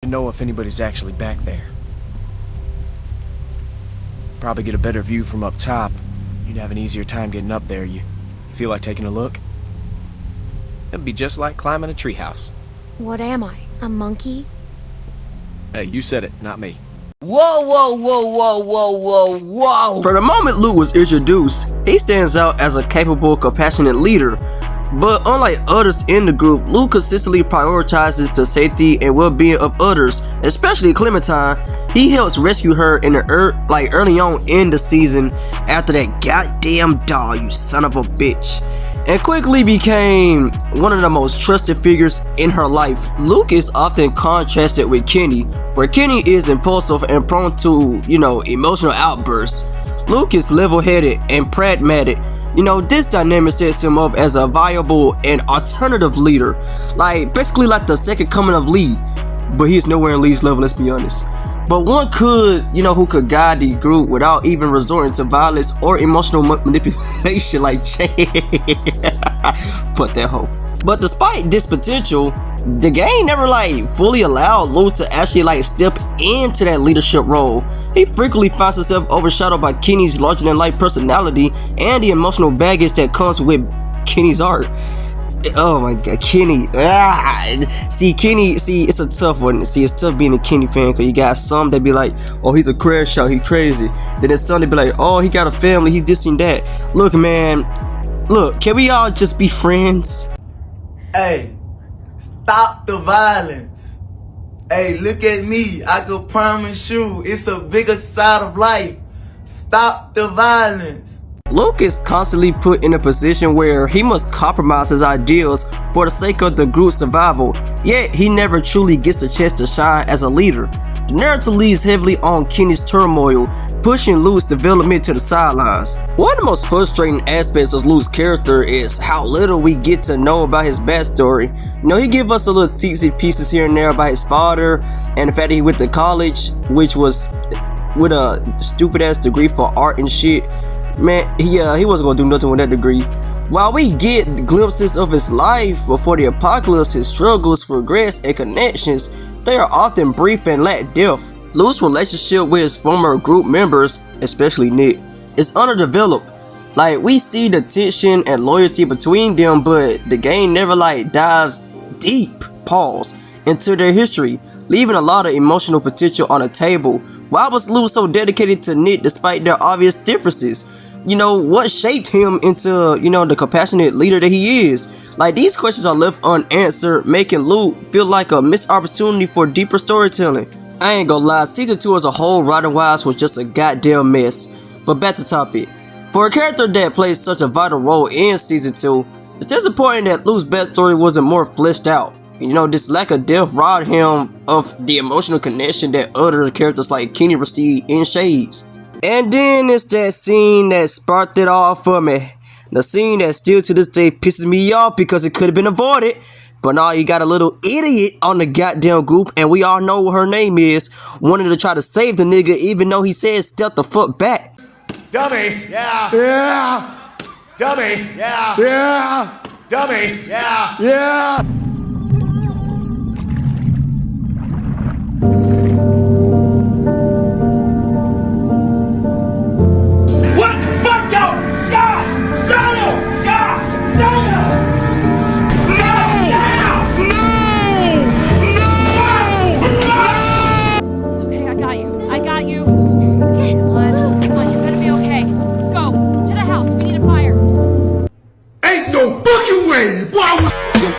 even know if anybody's actually back there. Probably get a better view from up top. You'd have an easier time getting up there. You feel like taking a look? It'd be just like climbing a treehouse. What am I? A monkey? Hey, you said it, not me. Whoa, whoa, whoa, whoa, whoa, whoa, whoa! From the moment Luke was introduced, he stands out as a capable, compassionate leader. But unlike others in the group, Luke consistently prioritizes the safety and well-being of others, especially Clementine. He helps rescue her in the early on in the season after that goddamn dog, you son of a bitch, and quickly became one of the most trusted figures in her life. Luke is often contrasted with Kenny, where Kenny is impulsive and prone to, emotional outbursts. Luke is level-headed and pragmatic. This dynamic sets him up as a viable and alternative leader, basically like the second coming of Lee, but he's nowhere in Lee's level, let's be honest. But one could, who could guide the group without even resorting to violence or emotional manipulation like Chad. Fuck that hoe. But despite this potential, the game never fully allowed Luke to actually step into that leadership role. He frequently finds himself overshadowed by Kenny's larger than life personality and the emotional baggage that comes with Kenny's art. Oh my god, Kenny. Kenny, it's a tough one. It's tough being a Kenny fan, because you got some that be like, oh, he's a crash out, he crazy. Then there's some that be like, oh, he got a family, he this and that. Look, man, can we all just be friends? Hey, stop the violence. Hey, look at me. I can promise you, it's a bigger side of life. Stop the violence. Luke is constantly put in a position where he must compromise his ideals for the sake of the group's survival, yet he never truly gets the chance to shine as a leader. The narrative leans heavily on Kenny's turmoil, pushing Luke's development to the sidelines. One of the most frustrating aspects of Luke's character is how little we get to know about his backstory. He give us a little teensy pieces here and there about his father, and the fact that he went to college, which was with a stupid ass degree for art and shit. Man, he wasn't gonna do nothing with that degree. While we get glimpses of his life before the apocalypse, his struggles, regrets, and connections, they are often brief and lack depth. Luke's relationship with his former group members, especially Nick, is underdeveloped. We see the tension and loyalty between them, but the game never dives deep, into their history, leaving a lot of emotional potential on the table. Why was Luke so dedicated to Nick despite their obvious differences? What shaped him into, the compassionate leader that he is? These questions are left unanswered, making Luke feel like a missed opportunity for deeper storytelling. I ain't gonna lie, season 2 as a whole, writing-wise, was just a goddamn mess. But back to topic. For a character that plays such a vital role in season 2, it's disappointing that Luke's backstory wasn't more fleshed out. This lack of depth robbed him of the emotional connection that other characters like Kenny received in Shades. And then it's that scene that sparked it all for me. The scene that still to this day pisses me off because it could have been avoided. But now you got a little idiot on the goddamn group, and we all know what her name is, wanting to try to save the nigga even though he said step the fuck back. Dummy. Yeah. Yeah. Dummy. Yeah. Yeah. Dummy. Yeah. Yeah.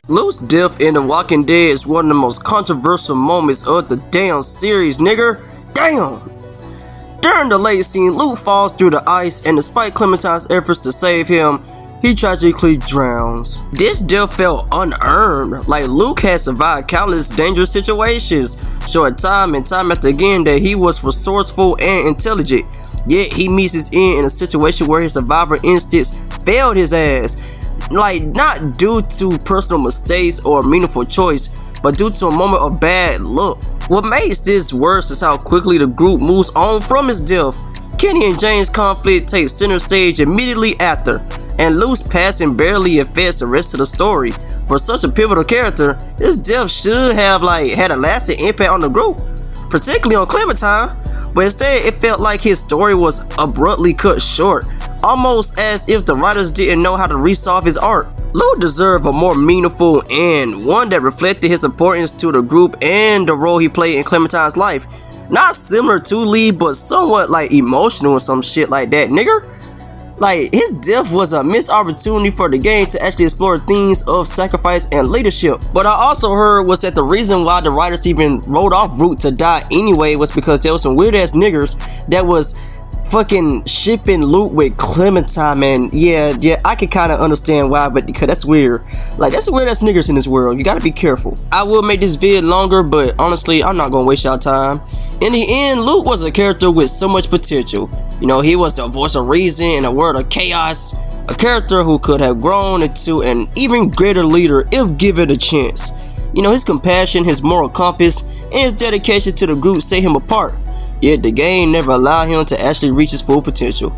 Luke's death in The Walking Dead is one of the most controversial moments of the damn series, nigga. Damn! During the late scene, Luke falls through the ice, and despite Clementine's efforts to save him, he tragically drowns. This death felt unearned, like Luke had survived countless dangerous situations, showing time and time after again that he was resourceful and intelligent. Yet he meets his end in a situation where his survivor instincts failed his ass. Not due to personal mistakes or meaningful choice, but due to a moment of bad luck. What makes this worse is how quickly the group moves on from his death. Kenny and Jane's conflict takes center stage immediately after, and Luke's passing barely affects the rest of the story. For such a pivotal character, his death should have had a lasting impact on the group, particularly on Clementine, but instead it felt like his story was abruptly cut short, almost as if the writers didn't know how to resolve his arc. Lou deserved a more meaningful end, one that reflected his importance to the group and the role he played in Clementine's life. Not similar to Lee, but somewhat emotional or some shit like that, nigga. His death was a missed opportunity for the game to actually explore themes of sacrifice and leadership. But I also heard was that the reason why the writers even wrote off Root to die anyway was because there was some weird ass niggers that was fucking shipping Luke with Clementine, man. Yeah, I can kind of understand why, but because that's weird. That's weird ass niggers in this world. You gotta be careful. I will make this vid longer, but honestly, I'm not gonna waste y'all time. In the end, Luke was a character with so much potential. You know, he was the voice of reason in a world of chaos. A character who could have grown into an even greater leader if given a chance. You know, his compassion, his moral compass, and his dedication to the group set him apart. Yet the game never allowed him to actually reach his full potential.